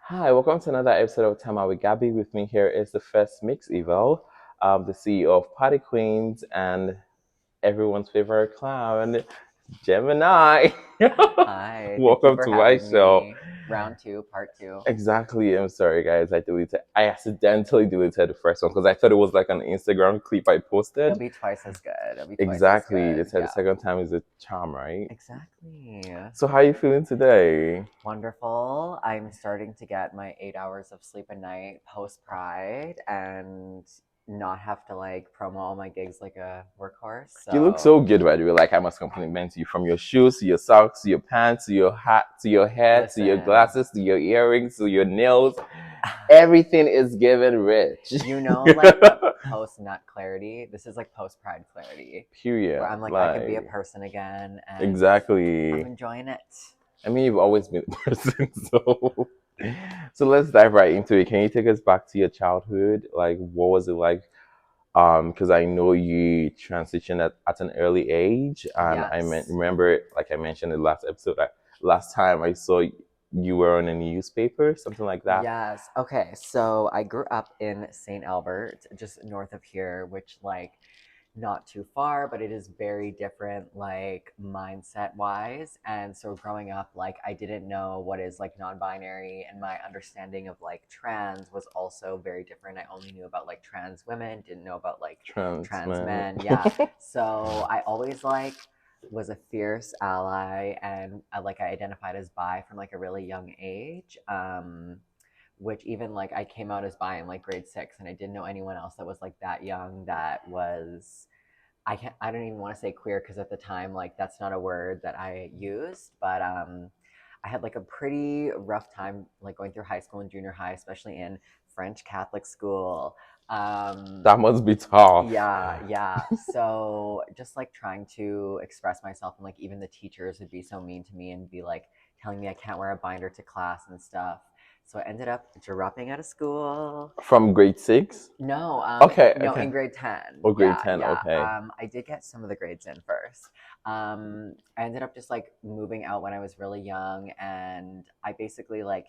Hi, welcome to another episode of Time Out with Gabii. With me here is the first Mix Evil, the CEO of Party Queens and everyone's favorite clown, Gemini. Hi, thank you Welcome for to my having show. me. Round two, part two. Exactly. I'm sorry, guys. I accidentally deleted the first one because I thought it was like an Instagram clip I It'll posted. be twice as good. It'll be twice as Exactly. They good. said the Yeah, second time is a charm, right? exactly. So, how are you feeling today? Wonderful. I'm starting to get my 8 hours of sleep a night post Pride and not have to like promo all my gigs like a workhorse. You look So so good, by the way. Like, I must compliment you from your shoes to your socks to your pants to your hat to your hair to your listen, glasses to your earrings to your nails. Everything is given rich. like the post nut clarity. This is like post Pride clarity, where Period. I'm like I can be a Like, person again, and I'm exactly. enjoying it. I mean, you've always been a person, so. So let's dive right into it. Can you take us back to your childhood? Like, what was it like? Because I know you transitioned at an early age, and Yes. remember, like I mentioned in the last episode, like, last time I saw you were on a newspaper, something like that. Yes. Okay. So I grew up in St. Albert, just north of here, which like not too far, but it is very different, like mindset wise. And so growing up, like I didn't know what is like non-binary, and my understanding of like trans was also very different. I only knew about like trans women, didn't know about like Trans trans man. men. Yeah. So I always like was a fierce ally, and I identified as bi from like a really young age. Which even like I came out as bi in like grade 6, and I didn't know anyone else that was like that young that was. I don't even want to say queer because at the time like that's not a word that I used, but I had like a pretty rough time like going through high school and junior high, especially in French Catholic school. That must be tough. Yeah. So just like trying to express myself, and like even the teachers would be so mean to me and be like telling me I can't wear a binder to class and stuff. So I ended up dropping out of school. From grade 6. No, Okay, no, okay. in grade 10. Or grade Yeah, 10. yeah. Okay. I did get some of the grades in first. I ended up just like moving out when I was really young, and I basically like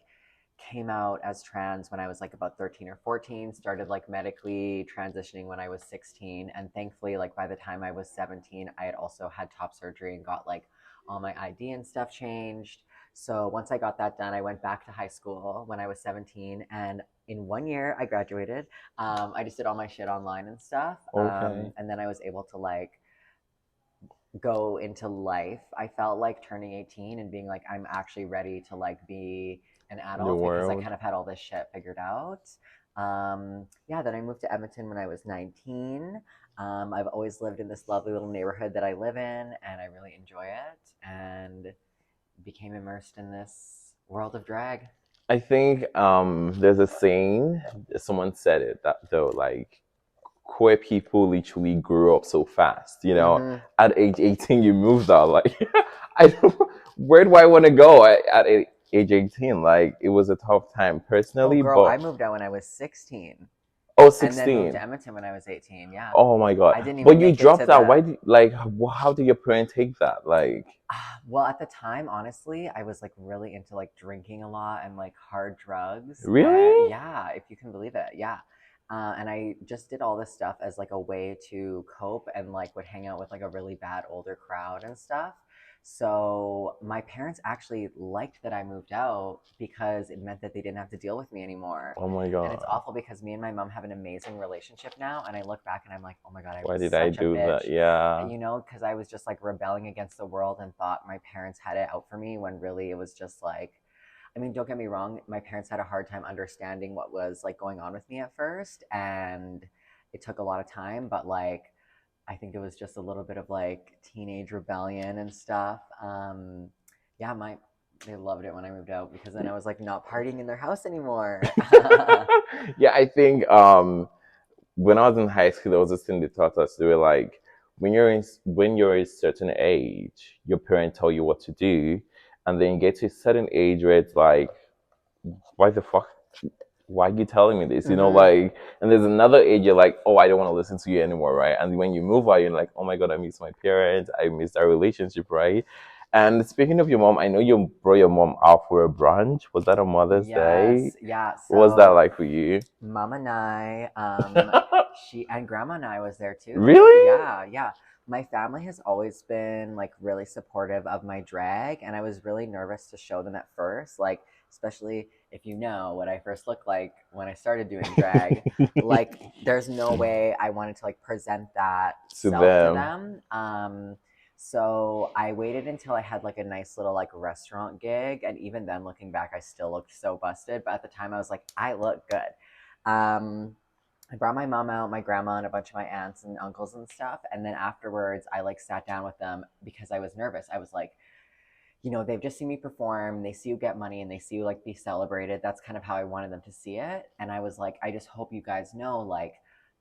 came out as trans when I was like about 13 or 14, started like medically transitioning when I was 16, and thankfully like by the time I was 17, I had also had top surgery and got like all my ID and stuff changed. So once I got that done, I went back to high school when I was 17, and in 1 year I graduated. I just did all my shit online and stuff, Okay. and then I was able to like go into life. I felt like turning 18 and being like, I'm actually ready to like be an The adult because I world. kind of had all this shit figured out. Yeah, then I moved to Edmonton when I was 19. I've always lived in this lovely little neighborhood that I live in, and I really enjoy it, and became immersed in this world of drag. I think there's a saying, someone said it, that though, like, queer people literally grew up so fast. Mm-hmm. At age 18, you moved out. Like, I don't, where do I want to go age 18? Like, it was a tough time Oh, personally, girl, but I moved out when I was 16 oh, and then moved to 16. Edmonton when I was 18. Yeah. Oh my God. I didn't even But you make it to dropped out. Why the. did, like, how did your parents take that? Like, Well, at the time, honestly, I was like really into like drinking a lot and like hard drugs. And really? yeah, if you can believe it. Yeah. And I just did all this stuff as like a way to cope, and like would hang out with like a really bad older crowd and stuff. So my parents actually liked that I moved out because it meant that they didn't have to deal with me anymore. Oh my And it's God. awful because me and my mom have an amazing relationship now. And I look back and I'm like, oh my God, I Why was did I such a do that? bitch, Yeah. because I was just like rebelling against the world and thought my parents had it out for me, when really it was just like, I mean, don't get me wrong, my parents had a hard time understanding what was like going on with me at first, and it took a lot of time, but like I think it was just a little bit of like teenage rebellion and stuff. Yeah, they loved it when I moved out because then I was like not partying in their house anymore. Yeah, I think when I was in high school, there was this thing they taught us. They were like, when you're a certain age, your parents tell you what to do, and then you get to a certain age where it's like, why the fuck? Why are you telling me this? Hmm. Like, and there's another age you're like, oh, I don't want to listen to you anymore, right? And when you move out, you're like, oh my God, I miss my parents, I miss our relationship, right? And speaking of your mom, I know you brought your mom out for a brunch. Was that on Mother's Day? Yes, yeah. What was that So like for you? Mama Nye, she and Grandma Nye was there too. Really? Yeah, yeah. My family has always been like really supportive of my drag, and I was really nervous to show them at first, like especially if you know what I first looked like when I started doing drag. Like, there's no way I wanted to like present that To self to them. them. So I waited until I had like a nice little like restaurant gig, and even then, looking back, I still looked so busted. But at the time, I was like, I look good. Um, I brought my mom out, my grandma, and a bunch of my aunts and uncles and stuff. And then afterwards, I like sat down with them because I was nervous. I was like, they've just seen me perform, they see you get money, and they see you like be celebrated. That's kind of how I wanted them to see it. And I was like, I just hope you guys know, like,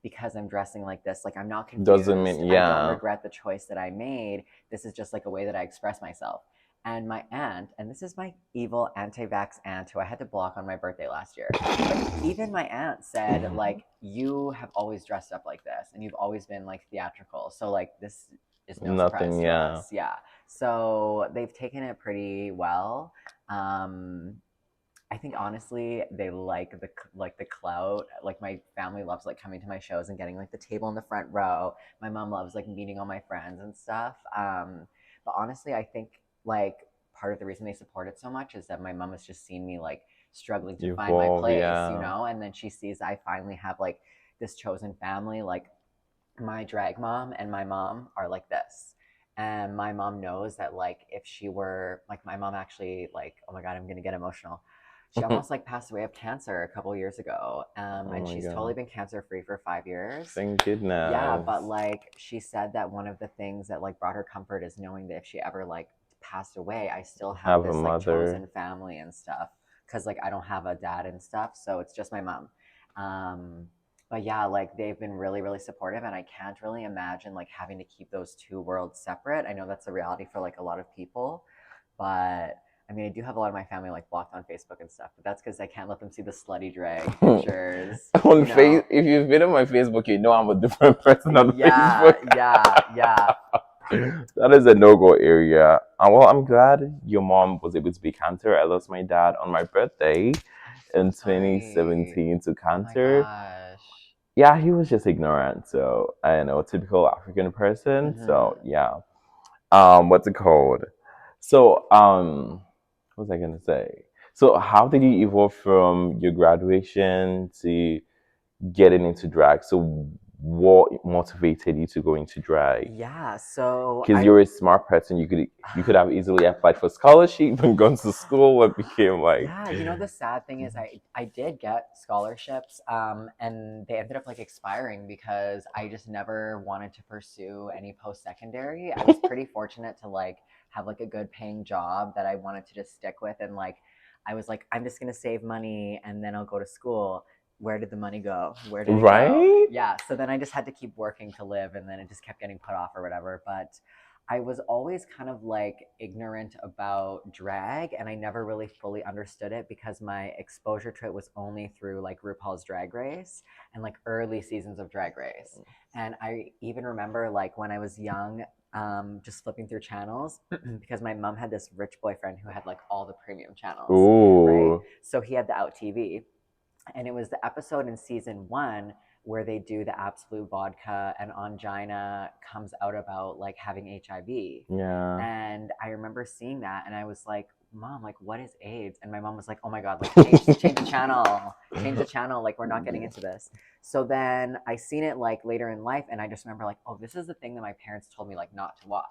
because I'm dressing like this, like, I'm not Doesn't confused. mean, I don't yeah. regret the choice that I made. This is just like a way that I express myself. And my aunt, and this is my evil anti-vax aunt who I had to block on my birthday last year. But even my aunt said, like, you have always dressed up like this, and you've always been like theatrical. So like this is no surprise Nothing, to yeah. us. Yeah. So they've taken it pretty well. I think honestly they like the clout. Like, my family loves like coming to my shows and getting like the table in the front row. My mom loves like meeting all my friends and stuff. But honestly, I think like part of the reason they support it so much is that my mom has just seen me like struggling to find my Evolve, place, yeah. and then she sees I finally have like this chosen family. Like, my drag mom and my mom are like this. And my mom knows that, like, if she were like, my mom actually, like, oh my god, I'm gonna get emotional. She almost like passed away of cancer a couple years ago, Oh and my she's totally god. been cancer free for 5 years. Thank Yeah, goodness. but like she said that one of the things that like brought her comfort is knowing that if she ever like passed away, I still have Have a this like mother. chosen family and stuff. Because like I don't have a dad and stuff, so it's just my mom. Um, but yeah, like they've been really, really supportive, and I can't really imagine like having to keep those two worlds separate. I know that's a reality for like a lot of people, but I mean, I do have a lot of my family like blocked on Facebook and stuff, but that's because I can't let them see the slutty drag pictures, On you know? face, if you've been on my Facebook, you know I'm a different person on Yeah, Facebook. yeah, yeah. That is a no-go area. Well, I'm glad your mom was able to be cancer. I lost my dad on my birthday I'm in sorry. 2017 to Oh my cancer. gosh. Yeah, he was just ignorant. So I don't know, typical African person. So Mm-hmm. yeah. What's it called? So what was I gonna say? So how did you evolve from your graduation to getting into drag? So what motivated you to go into drag? Yeah, so Because I you're a smart person, you could have easily applied for scholarship and gone to school and became like, yeah, the sad thing is I did get scholarships, and they ended up like expiring because I just never wanted to pursue any post-secondary. I was pretty fortunate to like have like a good paying job that I wanted to just stick with, and like I was like, I'm just gonna save money and then I'll go to school. Where did the money go? Where did it go? right? Yeah, so then I just had to keep working to live, and then it just kept getting put off or whatever. But I was always kind of like ignorant about drag, and I never really fully understood it because my exposure to it was only through like RuPaul's Drag Race and like early seasons of Drag Race. And I even remember like when I was young, just flipping through channels because my mom had this rich boyfriend who had like all the premium channels, right? Ooh, So he had the Out TV, and it was the episode in season one where they do the absolute vodka and Angina comes out about like having HIV. yeah. And I remember seeing that and I was like, Mom, like what is AIDS? And my mom was like, oh my God, like change the channel. Change the channel, like we're not getting into this. So then I seen it like later in life and I just remember like, oh, this is the thing that my parents told me like not to watch.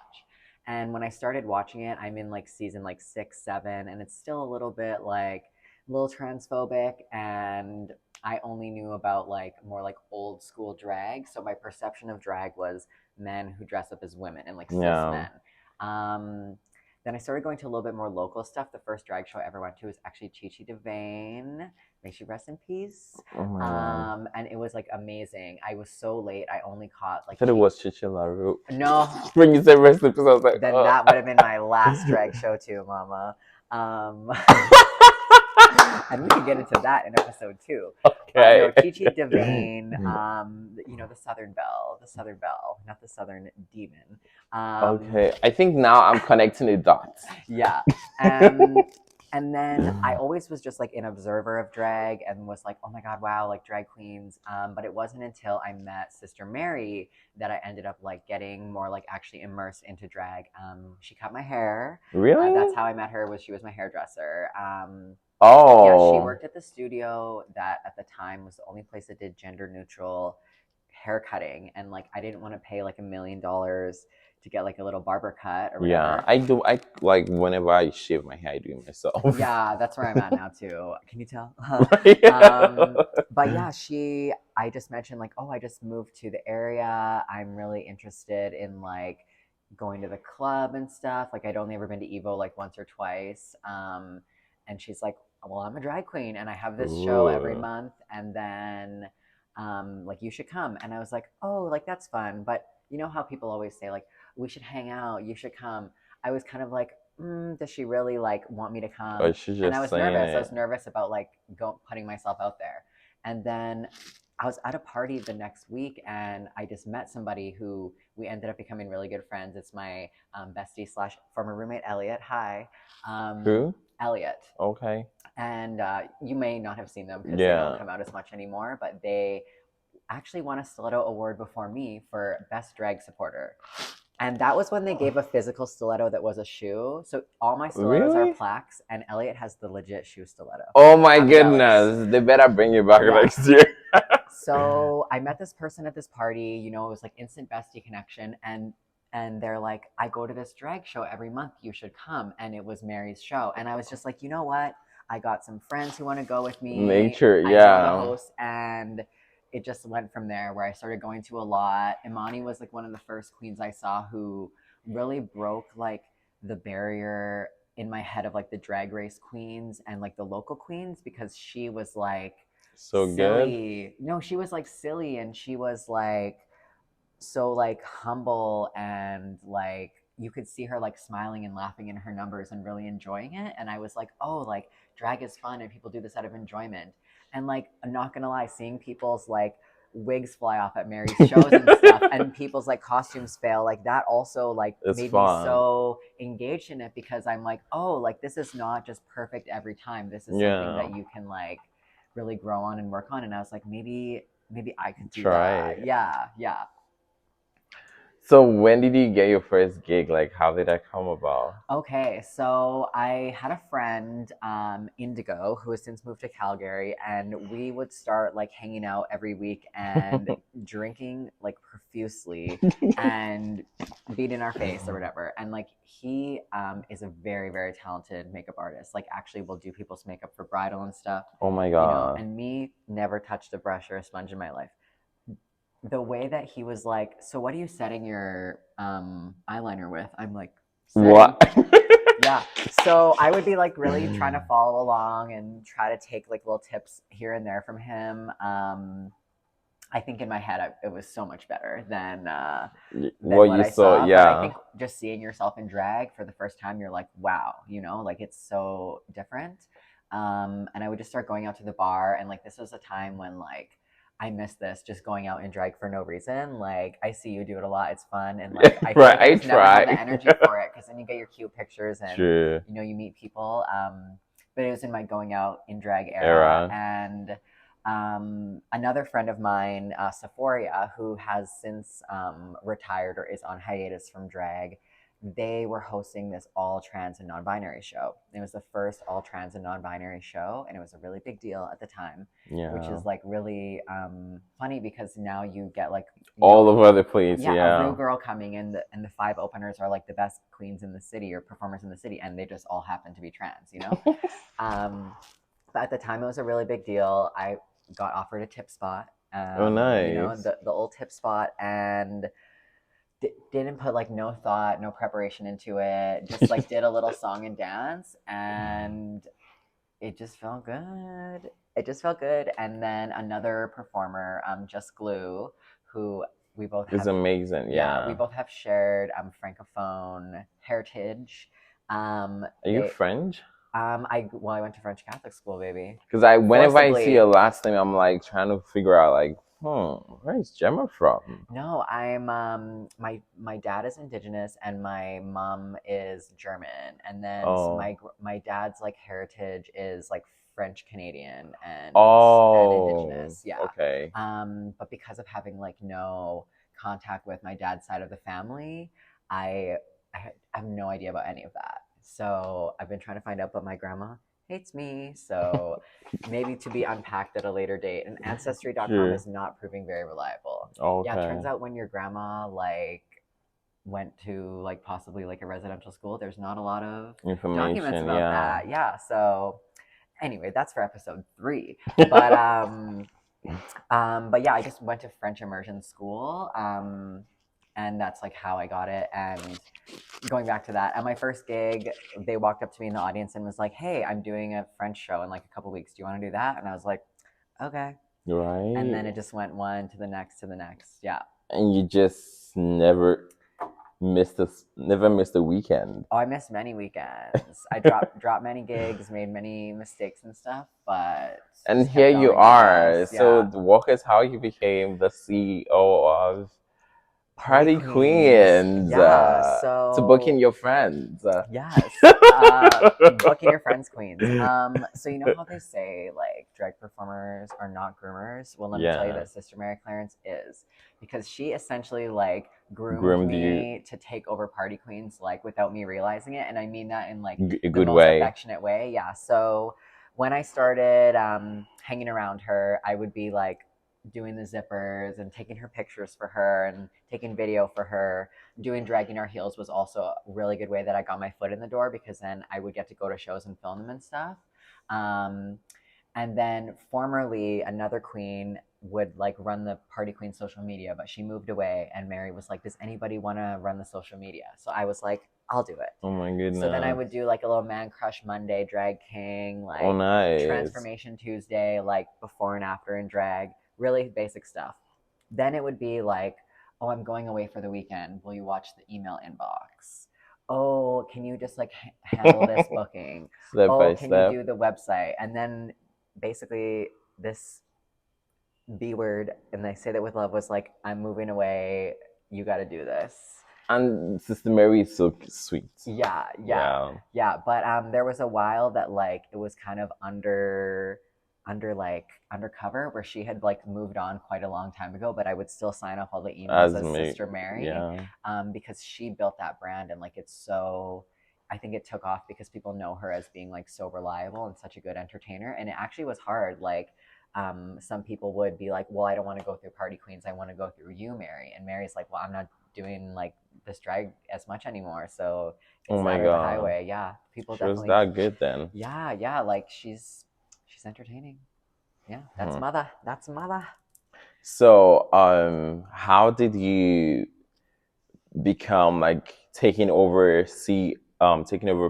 And when I started watching it, I'm in like season like 6, 7, and it's still a little bit like a little transphobic, and I only knew about like more like old school drag. So my perception of drag was men who dress up as women and like cis Yeah. men. Um, then I started going to a little bit more local stuff. The first drag show I ever went to was actually Chi Chi DeVane. May she rest in peace. Oh my god. And it was like amazing. I was so late. I only caught I like thought it was Chichilaru. no, When you said rest in peace, I was like, then that would have been my last drag show too, Mama. Um, and we could get into that in episode 2. No, Okay. Chi Devane, the Southern Belle, not the Southern Demon. Um, Okay. I think now I'm connecting the dots. yeah. Um, and then I always was just like an observer of drag and was like, oh my God, wow, like drag queens. But it wasn't until I met Sister Mary that I ended up like getting more like actually immersed into drag. She cut my hair. That's Really? how I met her. Was she was my hairdresser. Yeah, she Oh. worked at the studio that at the time was the only place that did gender neutral hair cutting, and like I didn't want to pay like $1 million to get like a little barber cut or Yeah, whatever. I do. I like whenever I shave my hair, I do it myself. Yeah, that's where I'm at now too. Can you tell? Yeah. But yeah, I just mentioned like, oh, I just moved to the area. I'm really interested in like going to the club and stuff. Like I'd only ever been to Evo like once or twice. And she's like, well, I'm a drag queen and I have this show every Ooh. month, and then like you should come. And I was like, oh, like that's fun. But you know how people always say like, we should hang out, you should come. I was kind of like, does she really like want me to Or come? she's And I just was saying nervous. I it. was nervous about like putting myself out there. And then I was at a party the next week, and I just met somebody who we ended up becoming really good friends. It's my bestie slash former roommate Elliot. Hi, Who? Elliot. Okay. And you may not have seen them because they don't Yeah. come out as much anymore, but they actually won a stiletto award before me for best drag supporter. And that was when they gave a physical stiletto that was a shoe. So all my stilettos are Really? plaques, and Elliot has the legit shoe stiletto. Oh my Jealous. goodness. They better bring you back Yeah. next year. So I met this person at this party. It was like instant bestie connection, and they're like, I go to this drag show every month. You should come. And it was Mary's show, and I was just like, you know what? I got some friends who want to go with Make me. sure, I know the yeah. host, and it just went from there. Where I started going to a lot. Imani was like one of the first queens I saw who really broke like the barrier in my head of like the drag race queens and like the local queens, because she was like So good. silly. No, she was like silly, and she was like so like humble, and like you could see her like smiling and laughing in her numbers and really enjoying it. And I was like, oh, like drag is fun and people do this out of enjoyment. And like, I'm not gonna lie, seeing people's like wigs fly off at Mary's shows and stuff, and people's like costumes fail, like that also like It's made me fun. so engaged in it, because I'm like, oh, like this is not just perfect every time. This is something Yeah. that you can like really grow on and work on. And I was like, maybe I could do that. Try. Yeah, yeah. So when did you get your first gig? Like, how did that come about? Okay, so I had a friend, Indigo, who has since moved to Calgary, and we would start like hanging out every week and drinking like profusely and beating our face or whatever. And like he is a very, very talented makeup artist. Like actually will do people's makeup for bridal and stuff, Oh my God. and me never touched a brush or a sponge in my life. The way that he was like, so what are you setting your eyeliner with? I'm like, setting. What? Yeah. So I would be like really trying to follow along and try to take like little tips here and there from him. I think in my head it was so much better than What what you I saw, saw. But I yeah. think just seeing yourself in drag for the first time, you're like, wow, like it's so different. And I would just start going out to the bar, and like this was a time when like I miss this, just going out in drag for no reason. Like I see you do it a lot; it's fun, and like I feel Right, like I I just never had the try. energy for it, because then you get your cute pictures and True. you meet people. But it was in my going out in drag era, Era. and another friend of mine, Sephoria, who has since retired or is on hiatus from drag, they were hosting this all trans and non-binary show. It was the first all trans and non-binary show, and it was a really big deal at the time, which Yeah. is like really funny, because now you get like All over the place, yeah, a Rue yeah. girl coming in, and the five openers are like the best queens in the city or performers in the city, and they just all happen to be trans. Um, but at the time, it was a really big deal. I got offered a tip spot, Oh, nice. the old tip spot, and didn't put like no thought, no preparation into it. Just like did a little song and dance, and it just felt good. It just felt good. And then another performer, Just Glue, who we both It's have, amazing, yeah, we yeah. both have shared francophone heritage. Are you They French? I went to French Catholic school, baby. Because whenever I see Forcibly. your last name, I'm like trying to figure out like, where is Gemma from? No, I'm my dad is indigenous and my mom is German, and then Oh, my dad's like heritage is like French Canadian and oh, indigenous. Yeah. okay, But because of having like no contact with my dad's side of the family, I I have no idea about any of that. So I've been trying to find out, but my grandma hates me. So maybe to be unpacked at a later date. And ancestry.com sure, is not proving very reliable. Yeah, it turns okay, out when your grandma like went to like possibly like a residential school, there's not a lot of documents information, about yeah. that. Yeah, so anyway, that's for episode 3. But but yeah, I just went to French immersion school. And that's like how I got it. And going back to that, at my first gig, they walked up to me in the audience and was like, "Hey, I'm doing a French show in like a couple weeks. Do you want to do that?" And I was like, "Okay." And Right, then it just went one to the next to the next. Yeah. and you just never missed a weekend. Oh, I missed many weekends. I dropped many gigs, made many mistakes and stuff, but And just here kept you going, I are. guess. So Yeah. the walk is how you became the CEO of Party Party Queens. Queens. Yeah. To book in So your friends. yes. Booking your friends, queens. So you know how they say like drag performers are not groomers? Well, let me tell you Yeah, that Sister Mary Clarence is, because she essentially like groomed groomed you me to take over Party Queens like without me realizing it, and I mean that in like a the good most way. affectionate way. Yeah. So when I started hanging around her, I would be like doing the zippers and taking her pictures for her and taking video for her. Doing dragging our heels was also a really good way that I got my foot in the door, because then I would get to go to shows and film them and stuff. Um, and then formerly another queen would like run the Party Queen social media, but she moved away and Mary was like, "Does anybody want to run the social media?" So I was like, "I'll do it." Oh my So then I goodness. would do like a little Man Crush Monday, Drag King, Oh like nice. Transformation Tuesday, like before and after in drag, really basic stuff. Then it would be like, "Oh, I'm going away for the weekend. Will you watch the email inbox? Oh, can you just like handle this booking? Step Oh, by can you step. do the website?" And then basically this B word, and I say that with love, was like, "I'm moving away. You got to do this." And Sister Mary is so sweet. Yeah, yeah, Yeah. yeah. But there was a while that like it was kind of like undercover, where she had like moved on quite a long time ago, but I would still sign off all the emails As as me. Sister Mary, Yeah. because she built that brand, and like it's so. I think it took off because people know her as being like so reliable and such a good entertainer, and it actually was hard. Like some people would be like, "Well, I don't want to go through Party Queens. I want to go through you, Mary." And Mary's like, "Well, I'm not doing like this drag as much anymore, so Oh it's my that or the god. highway." Yeah, people She was definitely. that good then. Yeah, yeah. Like she's entertaining. Yeah, that's Hmm. mother. That's mother. So, how did you become like taking over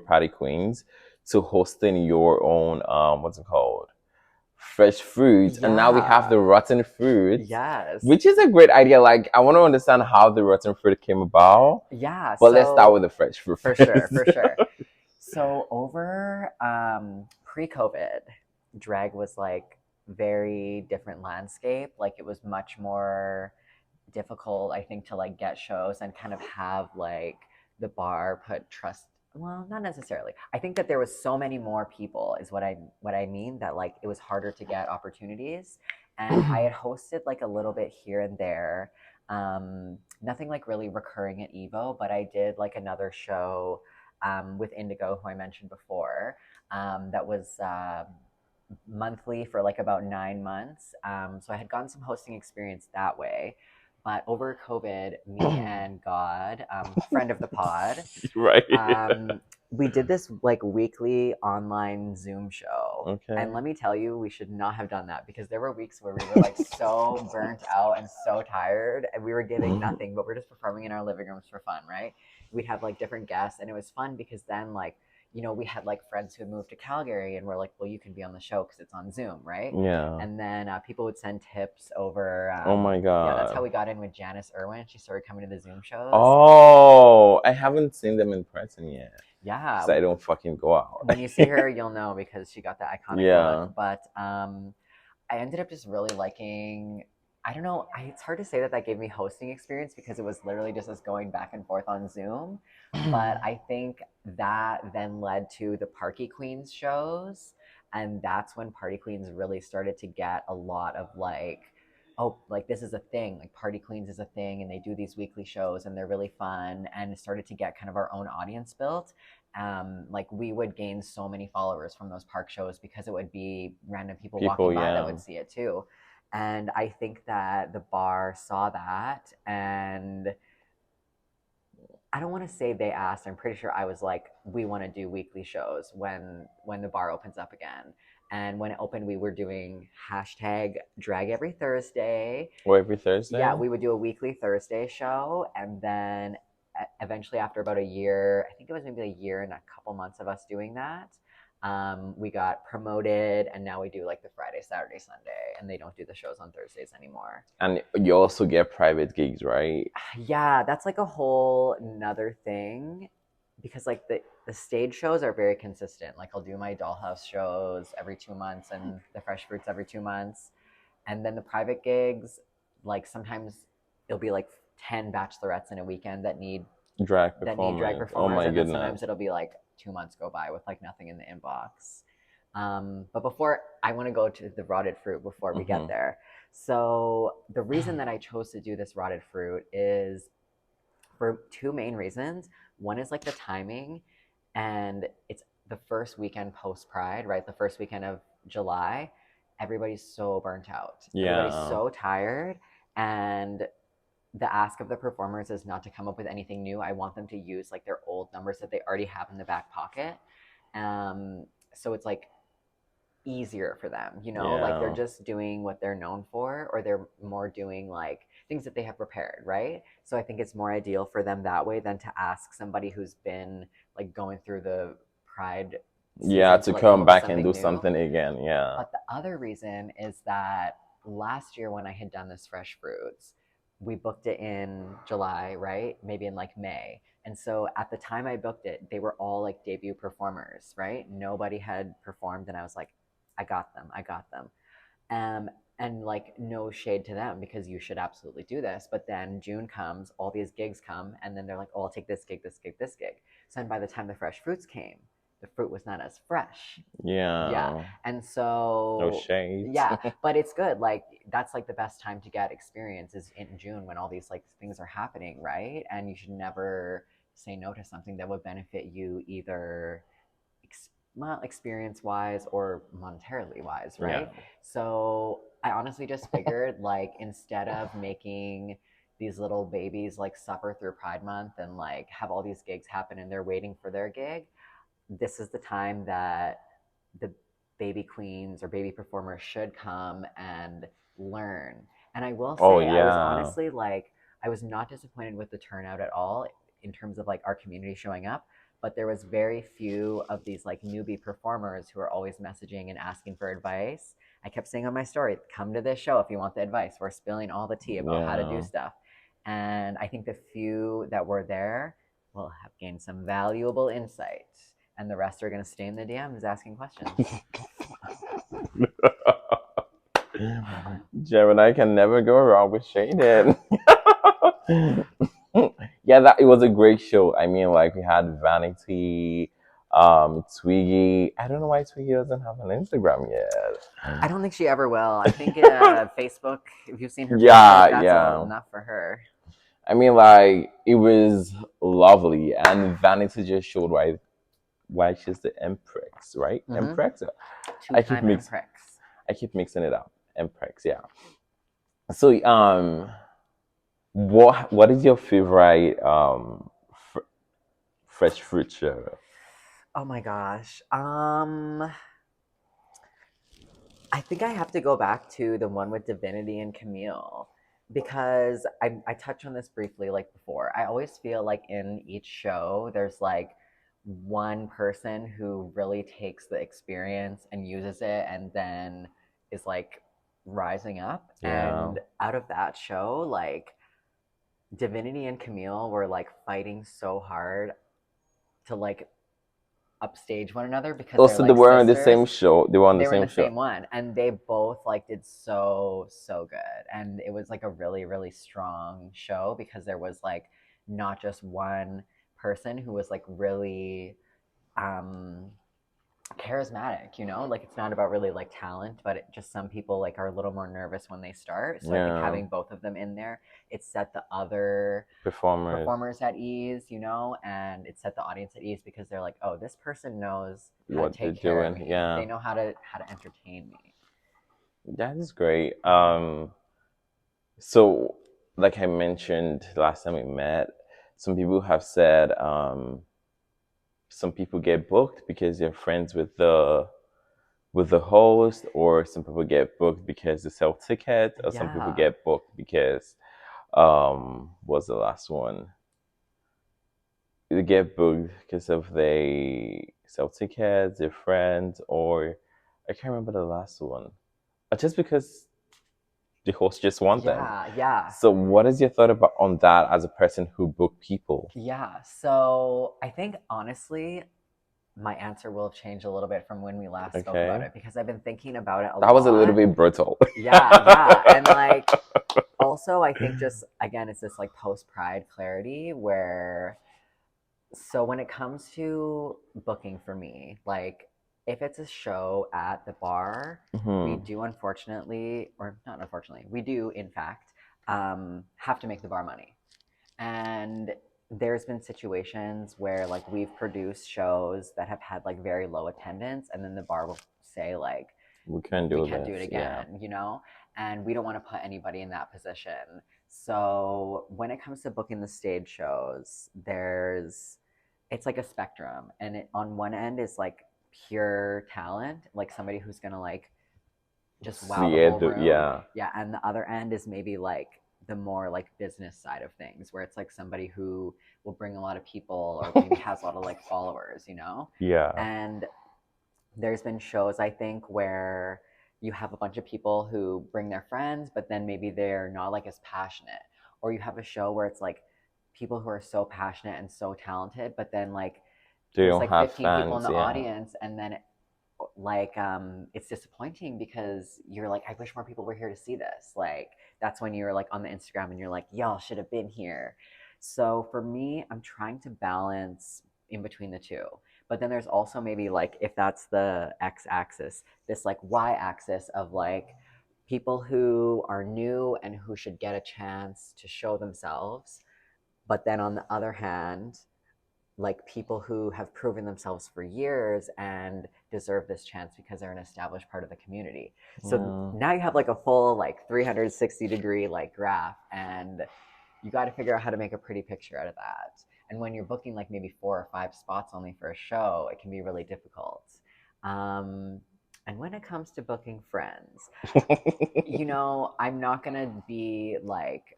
Patty Queens to hosting your own what's it called? Fresh fruit, and now we have Yeah. the rotten fruit, Yes. which is a great idea. Like I want to understand how the rotten fruit came about, Yeah. but let's start So with the fresh fruit for sure, first. for sure. So over pre-COVID, drag was like very different landscape. Like it was much more difficult, I think, to like get shows and kind of have like the bar put trust. Well, not necessarily. I think that there was so many more people is what I mean, that like it was harder to get opportunities. And I had hosted like a little bit here and there. Nothing like really recurring at Evo, but I did like another show with Indigo, who I mentioned before. That was monthly for like about 9 months. So I had gotten some hosting experience that way. But over COVID, me and God, friend of the pod, Right. um, we did this like weekly online Zoom show. And Okay. let me tell you, we should not have done that, because there were weeks where we were like so burnt out and so tired, and we were giving nothing, but we're just performing in our living rooms for fun, right? We'd have like different guests, and it was fun because then like we had like friends who had moved to Calgary, and we're like, well, you can be on the show because it's on Zoom, right? Yeah. And then people would send tips over. Oh my Yeah, that's how god. we got in with Janice Irwin. She started coming to the Zoom shows. Oh, I haven't seen them in person yet. Yeah, so I don't fucking go out. when you see her, you'll know because she got the iconic look. Yeah, But I ended up just really liking. I don't know. It's hard to say that that gave me hosting experience because it was literally just us going back and forth on Zoom. But I think that then led to the Party Queens shows, and that's when Party Queens really started to get a lot of like, oh, like this is a thing. Like Party Queens is a thing, and they do these weekly shows, and they're really fun, and it started to get kind of our own audience built. Like we would gain so many followers from those park shows because it would be random people people, walking by that yeah, would see it too. And I think that the bar saw that, and I don't want to say they asked. I'm pretty sure I was like, we want to do weekly shows when the bar opens up again. And when it opened, we were doing hashtag drag every Thursday. or every Yeah, Thursday. we would do a weekly Thursday show, and then eventually, after about a year, I think it was maybe a year and a couple months of us doing that, we got promoted, and now we do like the Friday, Saturday, Sunday, and they don't do the shows on Thursdays anymore. And you also get private gigs, right? Yeah, that's like a whole another thing because like the stage shows are very consistent. Like I'll do my dollhouse shows every 2 months and the fresh fruits every 2 months. And then the private gigs, like sometimes it'll be like 10 bachelorettes in a weekend Drag that need drag performance. Oh performers, my and then sometimes goodness. it'll be like 2 months go by with like nothing in the inbox. But before I want to go to the rotted fruit before we get Hmm. there. So the reason that I chose to do this rotted fruit is for two main reasons. One is like the timing, and it's the first weekend post Pride, right? The first weekend of July. Everybody's so burnt out. Everybody's Yeah. so tired, and the ask of the performers is not to come up with anything new. I want them to use like their old numbers that they already have in the back pocket. So it's like easier for them, like they're Yeah. just doing what they're known for, or they're more doing like things that they have prepared, right? So I think it's more ideal for them that way than to ask somebody who's been like going through the Pride Yeah, season to to like come come up with back and something do new. something again. Yeah. But the other reason is that last year when I had done this fresh fruits, we booked it in July, right? Maybe in like May. And so at the time I booked it, they were all like debut performers, right? Nobody had performed, and I was like, I got them. I got them. And like no shade to them because you should absolutely do this. But then June comes, all these gigs come, and then they're like, oh, I'll take this gig, this gig, this gig. So then by the time the fresh fruits came, the fruit was not as fresh. Yeah. Yeah. And No so shades. yeah, but it's good. Like that's like the best time to get experience is in June when all these like things are happening, right? And you should never say no to something that would benefit you either well, experience wise or monetarily wise, Yeah. right? So I honestly just figured like instead of making these little babies like suffer through Pride Month and like have all these gigs happen and they're waiting for their gig, this is the time that the baby queens or baby performers should come and learn. And I will Oh say, I was yeah. honestly like, I was not disappointed with the turnout at all in terms of like our community showing up. But there was very few of these like newbie performers who are always messaging and asking for advice. I kept saying on my story, come to this show if you want the advice. We're spilling all the tea about how to do Yeah. stuff. And I think the few that were there will have gained some valuable insight, and the rest are going to stay in the DMs asking questions. Gemini can never go wrong with Shaden. Yeah, that it was a great show. I mean, like we had Vanity, Twiggy. I don't know why Twiggy doesn't have an Instagram I yet. don't think she ever will. I think Facebook, if you've seen her Facebook, Yeah, that's yeah. enough for her. I mean, like it was lovely, and Vanity just showed why she's the Empress, right? Mm-hmm. Empress. I keep Two-time mix Imprex. I keep mixing it up. Empress, yeah. So, what is your favorite fr- fresh fruit show? Oh my gosh. I think I have to go back to the one with Divinity and Camille because I touched on this briefly like before. I always feel like in each show there's like one person who really takes the experience and uses it and then is like rising up. Yeah. And out of that show, like Divinity and Camille were like fighting so hard to like upstage one another because they're Also, they like were on the sisters. same show. They were on the They were in same the show. same one, and they both like did so good, and it was like a really strong show because there was like not just one person who was like really um charismatic, you know, like it's not about really like talent, but just some people like are a little more nervous when they start. So I think Yeah, having both of them in there, it set the other performers. performers at ease, you know, and it set the audience at ease because they're like, oh, this person knows how to What they're take care of doing. me. Yeah, They know how to entertain me. that is great. So like I mentioned last time we met, some people have said some people get booked because they're friends with the host, or some people get booked because they sell tickets, or some people Yeah. get booked because what's the last one? They get booked because of they sell tickets, their friends, or I can't remember the last one. Or just because the host just want them. Yeah. So what is your thought about on that as a person who book people? Yeah. So I think honestly, my answer will have changed a little bit from when we last spoke about Okay. it because I've been thinking about it a That was a little lot. bit brutal. Yeah. And like also I think just again it's this like post pride clarity where so when it comes to booking for me, like if it's a show at the bar, we Hmm. do unfortunately, or not unfortunately, we do in fact have to make the bar money. And there's been situations where like we've produced shows that have had like very low attendance, and then the bar will say like We can we do can't do it this. Yeah. again, you know? And we don't want to put anybody in that position. So when it comes to booking the stage shows, it's like a spectrum. And on one end is like pure talent, like somebody who's going to like just wow the See it. whole room. Yeah. Yeah. And the other end is maybe like the more like business side of things where it's like somebody who will bring a lot of people or maybe has a lot of like followers, you know? Yeah. And there's been shows I think where you have a bunch of people who bring their friends, but then maybe they're not like as passionate. Or you have a show where it's like people who are so passionate and so talented, but then like They there's don't like have 15 people in fans. the Yeah. audience, and then like it's disappointing because you're like, I wish more people were here to see this. Like that's when you're like on the Instagram and you're like, y'all should have been here. So for me, I'm trying to balance in between the two. But then there's also maybe like if that's the X axis, this like Y axis of like people who are new and who should get a chance to show themselves. But then on the other hand, like people who have proven themselves for years and deserve this chance because they're an established part of the community. So Yeah. now you have like a full like 360-degree like graph, and you got to figure out how to make a pretty picture out of that. And when you're booking like maybe 4 or 5 spots only for a show, it can be really difficult. Um, and when it comes to booking friends, you know, I'm not gonna be like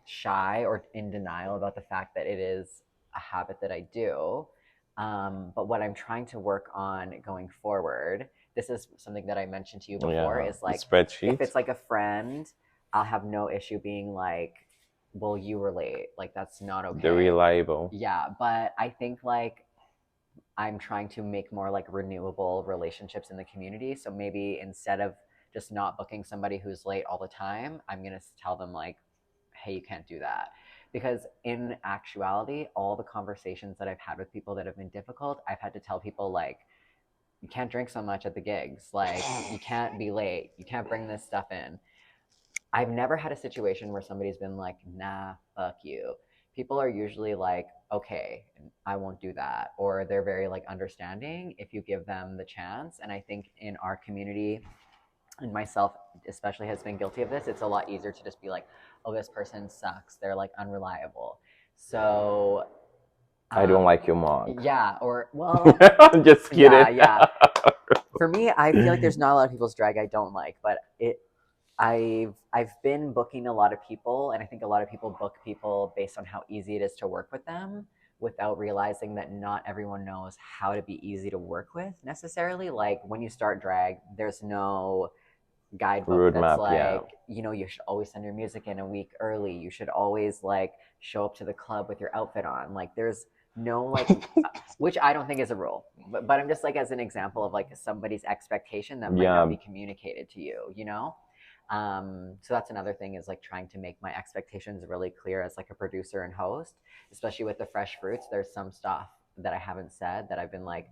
shy or in denial about the fact that it is a habit that I do. But what I'm trying to work on going forward, this is something that I mentioned to you before, Yeah. is The like if spreadsheet. it's like a friend, I'll have no issue being like, well, you were late. Like, that's not They're okay. reliable. Yeah. But I think like I'm trying to make more like renewable relationships in the community. So maybe instead of just not booking somebody who's late all the time, I'm going to tell them like, hey, you can't do that. Because in actuality, all the conversations that I've had with people that have been difficult, I've had to tell people like, you can't drink so much at the gigs. Like, you can't be late. You can't bring this stuff in. I've never had a situation where somebody's been like, nah, fuck you. People are usually like, okay, I won't do that. Or they're very like understanding if you give them the chance. And I think in our community, and myself especially has been guilty of this, it's a lot easier to just be like, oh, this person sucks. They're like unreliable. So, I don't like your mug. yeah, or well, I'm just kidding. yeah. For me, I feel like there's not a lot of people's drag I don't like, but I've been booking a lot of people, and I think a lot of people book people based on how easy it is to work with them without realizing that not everyone knows how to be easy to work with necessarily. Like when you start drag, there's no guidebook that's Roadmap, yeah. like, you know, you should always send your music in a week early. You should always like show up to the club with your outfit on. Like there's no, like, which I don't think is a rule, but I'm just like as an example of like somebody's expectation that might not Yeah, be communicated to you, you know? So that's another thing is like trying to make my expectations really clear as like a producer and host, especially with the fresh fruits. There's some stuff that I haven't said that I've been like,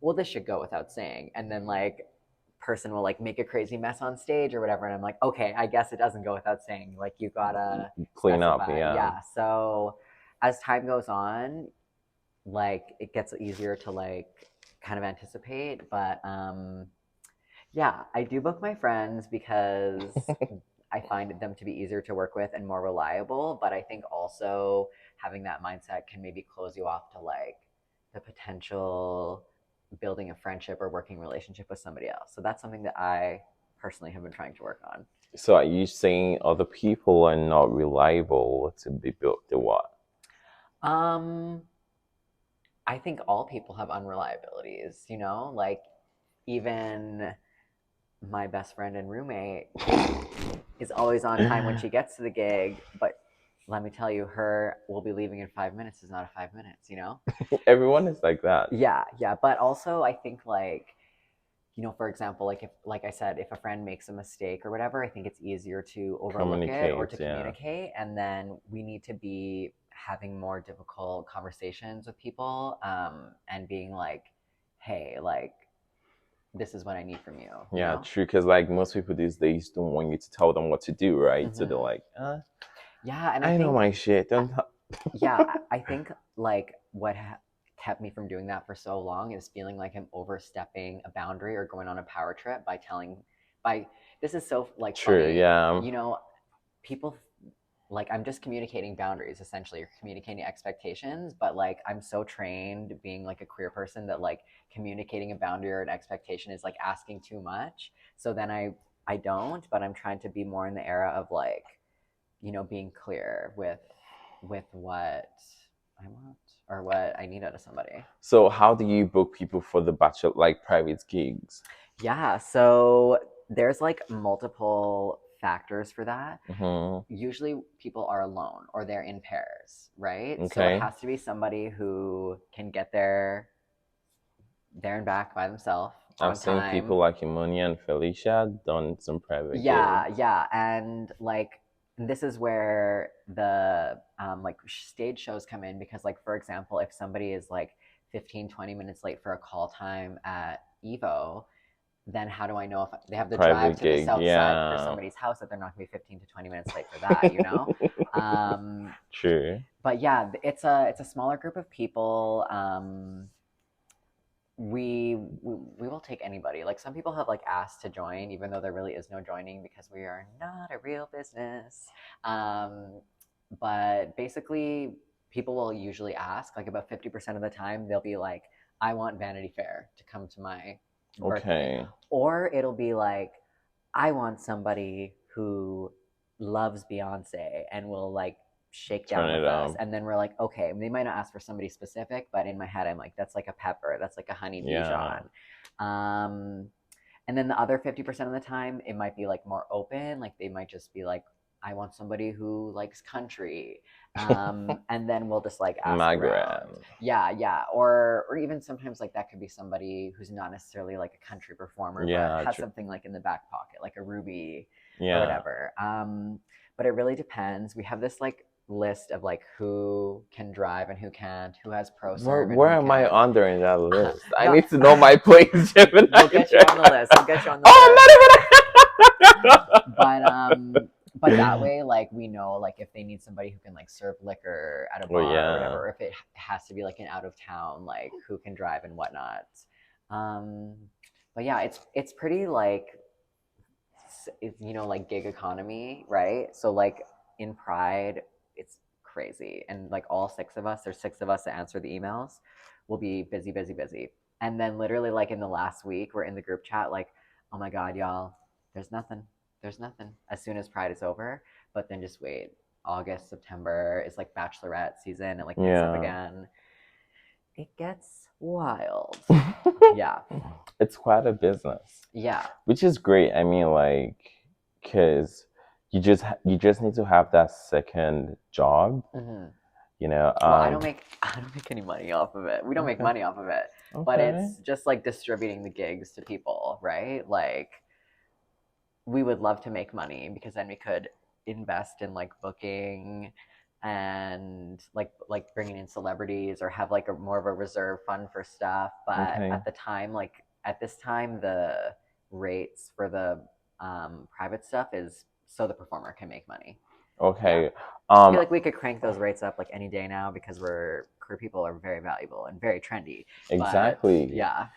well, this should go without saying. And then like person will like make a crazy mess on stage or whatever. And I'm like, okay, I guess it doesn't go without saying. Like you gotta clean up. specify. Yeah. Yeah. So as time goes on, like it gets easier to like kind of anticipate. But yeah, I do book my friends because I find them to be easier to work with and more reliable. But I think also having that mindset can maybe close you off to like the potential building a friendship or working relationship with somebody else. So that's something that I personally have been trying to work on. So are you saying other people are not reliable to be built to what? Um, I think all people have unreliabilities, you know, like even my best friend and roommate is always on time when she gets to the gig, but let me tell you, her will be leaving in 5 minutes is not a 5 minutes, you know? Everyone is like that. Yeah, yeah. But also I think like, you know, for example, like if like I said, if a friend makes a mistake or whatever, I think it's easier to overlook it or Communicate, to yeah. communicate. And then we need to be having more difficult conversations with people, and being like, hey, like this is what I need from you, you Yeah, know? true. Because like most people these days don't want you to tell them what to do, right? So they're Hmm. like, Yeah, and I I know think my shit. Don't. yeah, I think like what kept me from doing that for so long is feeling like I'm overstepping a boundary or going on a power trip by telling by this is so like True. funny, Yeah. you know, people like I'm just communicating boundaries essentially or communicating expectations, but like I'm so trained being like a queer person that like communicating a boundary or an expectation is like asking too much. So then I don't, but I'm trying to be more in the era of like, you know, being clear with what I want or what I need out of somebody. So how do you book people for the bachelor like private gigs? Yeah, so there's like multiple factors for that. Hmm. Usually people are alone or they're in pairs, right? So it Okay. has to be somebody who can get there and back by themselves I've on seen people time. like Imonia and Felicia done some private Yeah, gigs. yeah, and like this is where the like stage shows come in because like for example, if somebody is like 15-20 minutes late for a call time at Evo, then how do I know if they have to drive Private to the gig, south side for yeah. somebody's house that they're not going to be 15 to 20 minutes late for that, you know? Um, True. but yeah, it's a smaller group of people. We will take anybody. Like some people have like asked to join, even though there really is no joining because we are not a real business. Um, but basically, people will usually ask, like about 50% of the time, they'll be like, "I want Vanity Fair to come to my birthday," Okay. or it'll be like, "I want somebody who loves Beyonce and will like shake down Turn with it us." up. And then we're like, okay, they might not ask for somebody specific, but in my head, I'm like, that's like a Pepper, that's like a Honey Yeah. Dijon. Um, and then the other 50% of the time, it might be like more open. Like they might just be like, I want somebody who likes country. And then we'll just like ask around. Margaret. Yeah, yeah. Or even sometimes like that could be somebody who's not necessarily like a country performer, but Yeah, has true. something like in the back pocket, like a Ruby or Yeah. whatever. But it really depends. We have this like list of like who can drive and who can't, who has pro serve and Where who am I can't. under in that list? I No, need to know my place, Gemini. we'll get you on the list. We'll get you on the list. Oh, I'm not But but that even. way, like we know, like if they need somebody who can like serve liquor at a Well, bar or yeah. whatever, or if it has to be like an out of town, like who can drive and whatnot. Um, but yeah, it's pretty like it's, you know, like gig economy, right? So like in Pride, it's crazy, and like all six of us, there's six of us that answer the emails, will be busy, busy, busy, and then literally like in the last week, we're in the group chat like, oh my god, y'all, there's nothing, there's nothing. As soon as Pride is over, but then just wait. August, September is like Bachelorette season. It like picks up Yeah. again. It gets wild. Yeah, It's quite a business, yeah. which is great. I mean, like, because you just need to have that second job, Hmm. you know. Well, I don't make any money off of it. We don't make Okay. money off of it, but Okay. it's just like distributing the gigs to people, right? Like we would love to make money because then we could invest in like booking and bringing in celebrities or have like a more of a reserve fund for stuff. But Okay. at the time, like at this time, the rates for the private stuff is so the performer can make money. Yeah. Okay. I feel Um, like we could crank those rates up like any day now because we're queer people are very valuable and very trendy. But exactly. yeah,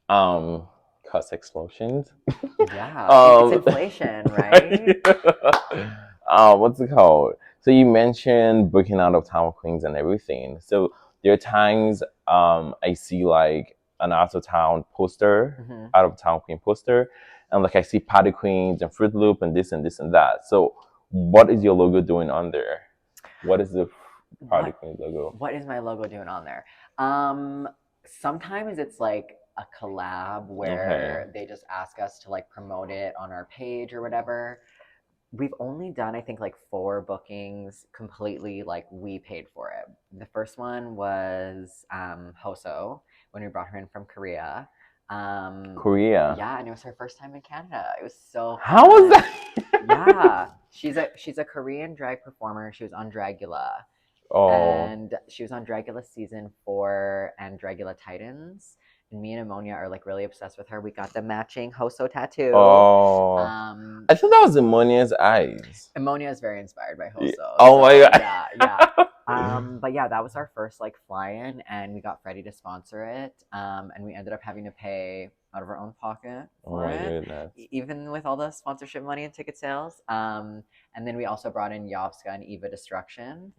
Um, cost explosions. yeah, it's um, inflation, right? what's it called? So you mentioned booking out of town queens and everything. So there are times I see like an out of town poster, Hmm. out of town queen poster, and like I see party queens and Fruit Loop and this and this and that. So what is your logo doing on there? What is the party What queen logo? what is my logo doing on there? Um, Sometimes it's like a collab Okay. where they just ask us to like promote it on our page or whatever. We've only done I think like four bookings completely like we paid for it. The first one was Hoso when we brought her in from Korea. Um, Korea. yeah, and it was her first time in Canada. It was so How was fun. that? Yeah, she's a Korean drag performer. She was on Dragula, Oh, and she was on Dragula season 4 and Dragula Titans. And me and Ammonia are like really obsessed with her. We got the matching Hoso tattoo. oh. Um, I thought that was Ammonia's eyes. Ammonia is very inspired by Yeah. Hoso. Oh my So god. yeah, yeah. But yeah, that was our first like fly-in, and we got Freddie to sponsor it. And we ended up having to pay out of our own pocket Oh for my it, goodness. even with all the sponsorship money and ticket sales. And then we also brought in Yovska and Eva Destruction.